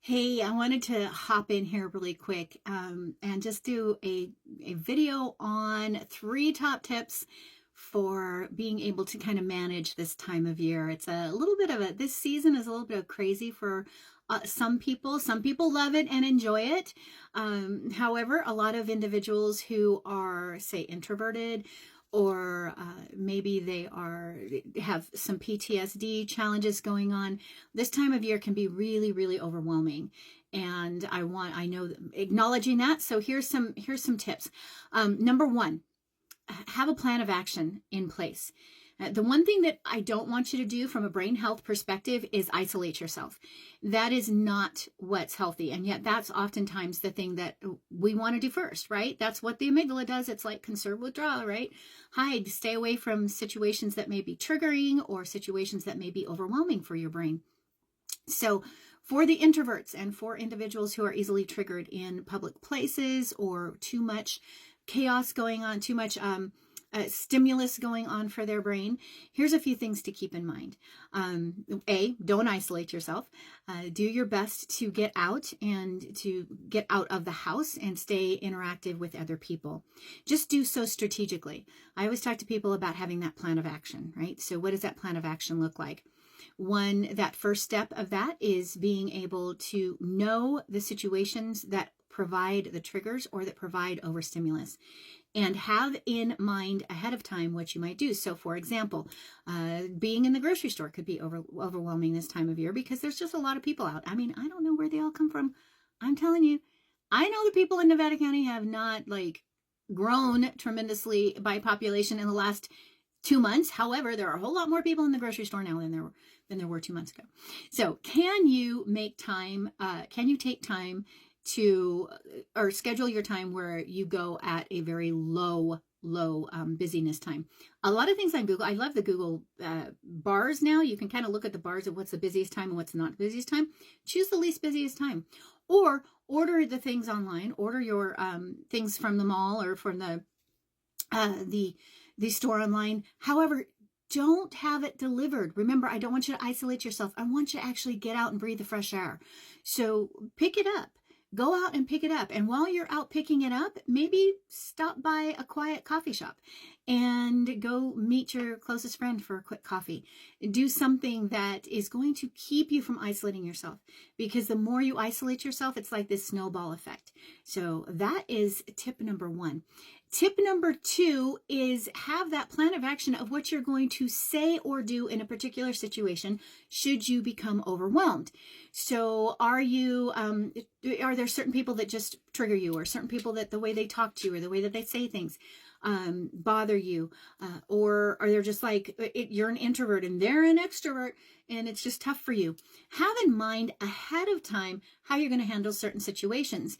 Hey, I wanted to hop in here really quick and just do a video on 3 top tips for being able to kind of manage this time of year. It's a little bit of this season is a little bit of crazy for some people. Some people love it and enjoy it. However, a lot of individuals who are, say, introverted, or maybe they have some PTSD challenges going on. This time of year can be really, really overwhelming, and I know acknowledging that. So here's some tips. Number one, have a plan of action in place. The one thing that I don't want you to do from a brain health perspective is isolate yourself. That is not what's healthy. And yet that's oftentimes the thing that we want to do first, right? That's what the amygdala does. It's like conserve, withdraw, right? Hide, stay away from situations that may be triggering or situations that may be overwhelming for your brain. So for the introverts and for individuals who are easily triggered in public places or too much chaos going on, too much stimulus going on for their brain, here's a few things to keep in mind. Don't isolate yourself. Do your best to get out and to get out of the house and stay interactive with other people. Just do so strategically. I always talk to people about having that plan of action, right? So what does that plan of action look like? That first step of that is being able to know the situations that provide the triggers or that provide overstimulus, and have in mind ahead of time what you might do. So for example, being in the grocery store could be overwhelming this time of year because there's just a lot of people out. I mean, I don't know where they all come from. I'm telling you, I know the people in Nevada County have not grown tremendously by population in the last 2 months. However, there are a whole lot more people in the grocery store now than there were 2 months ago. So can you make time? Can you take time to, or schedule your time where you go at a very low busyness time? A lot of things on Google, I love the Google bars now. You can kind of look at the bars of what's the busiest time and what's not the busiest time. Choose the least busiest time, or order the things online. Order your things from the mall or from the store online. However, don't have it delivered. Remember, I don't want you to isolate yourself. I want you to actually get out and breathe the fresh air. So pick it up. Go out and pick it up. And while you're out picking it up, maybe stop by a quiet coffee shop and go meet your closest friend for a quick coffee. Do something that is going to keep you from isolating yourself, because the more you isolate yourself, it's like this snowball effect. So that is tip number one. Tip number two is have that plan of action of what you're going to say or do in a particular situation should you become overwhelmed. So are there certain people that just trigger you, or certain people that the way they talk to you or the way that they say things bother you, or are they just you're an introvert and they're an extrovert and it's just tough for you? Have in mind ahead of time how you're going to handle certain situations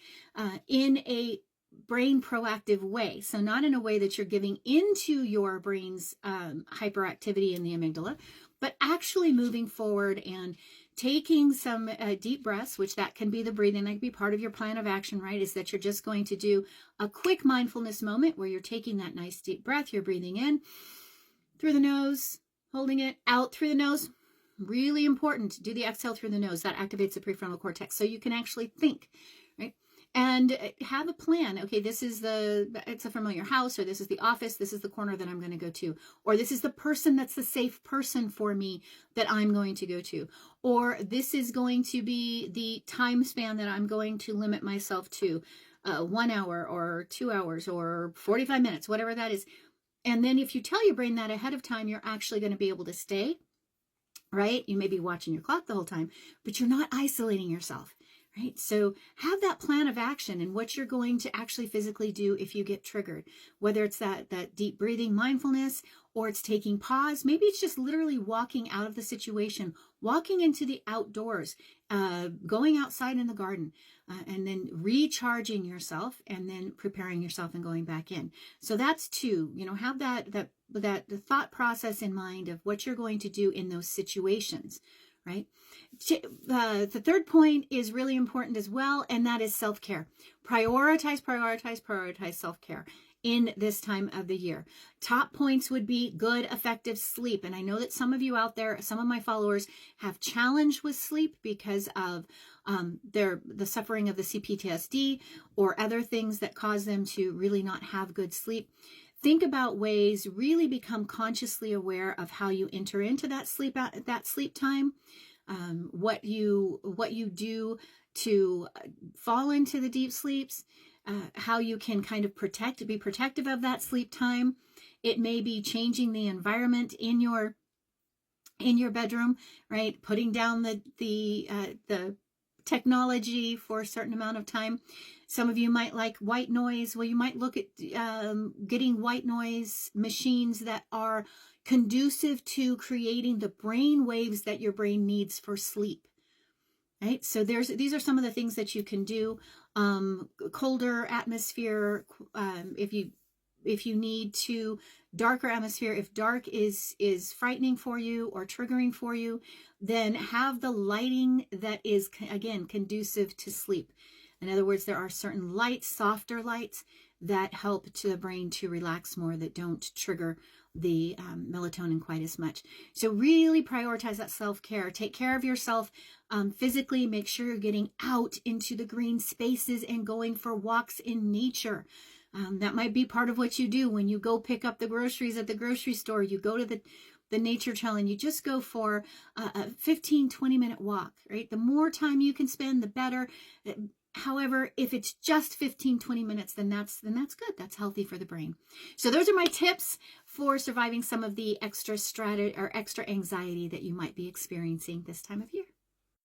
in a brain proactive way. So not in a way that you're giving into your brain's hyperactivity in the amygdala, but actually moving forward and taking some deep breaths, which that can be the breathing, that can be part of your plan of action, right? Is that you're just going to do a quick mindfulness moment where you're taking that nice deep breath. You're breathing in through the nose, holding it out through the nose. Really important to do the exhale through the nose. That activates the prefrontal cortex so you can actually think, right? And have a plan. Okay, it's a familiar house, or this is the office, this is the corner that I'm going to go to, or this is the person that's the safe person for me that I'm going to go to, or this is going to be the time span that I'm going to limit myself to, 1 hour or 2 hours or 45 minutes, whatever that is. And then if you tell your brain that ahead of time, you're actually going to be able to stay, right? You may be watching your clock the whole time, but you're not isolating yourself. Right? So have that plan of action and what you're going to actually physically do if you get triggered, whether it's that deep breathing mindfulness, or it's taking pause. Maybe it's just literally walking out of the situation, walking into the outdoors, going outside in the garden, and then recharging yourself and then preparing yourself and going back in. So that's two, have that the thought process in mind of what you're going to do in those situations. Right? The third point is really important as well, and that is self-care. Prioritize self-care. in this time of the year. Top points would be good, effective sleep. And I know that some of you out there, some of my followers have challenged with sleep because of the suffering of the CPTSD or other things that cause them to really not have good sleep. Think about ways, really become consciously aware of how you enter into that sleep time, what you do to fall into the deep sleeps, how you can kind of be protective of that sleep time. It may be changing the environment in your bedroom, right? Putting down the technology for a certain amount of time. Some of you might like white noise. Well, you might look at getting white noise machines that are conducive to creating the brain waves that your brain needs for sleep. Right? So these are some of the things that you can do. Colder atmosphere, if you need to, darker atmosphere. If dark is frightening for you or triggering for you, then have the lighting that is, again, conducive to sleep. In other words, there are certain lights, softer lights, that help to the brain to relax more, that don't trigger the melatonin quite as much. So really prioritize that self-care. Take care of yourself physically. Make sure you're getting out into the green spaces and going for walks in nature. That might be part of what you do when you go pick up the groceries at the grocery store. You go to the nature trail and you just go for a 15-20 minute walk, right? The more time you can spend, the better. However, if it's just 15-20 minutes, then that's good. That's healthy for the brain. So those are my tips for surviving some of the extra anxiety that you might be experiencing this time of year.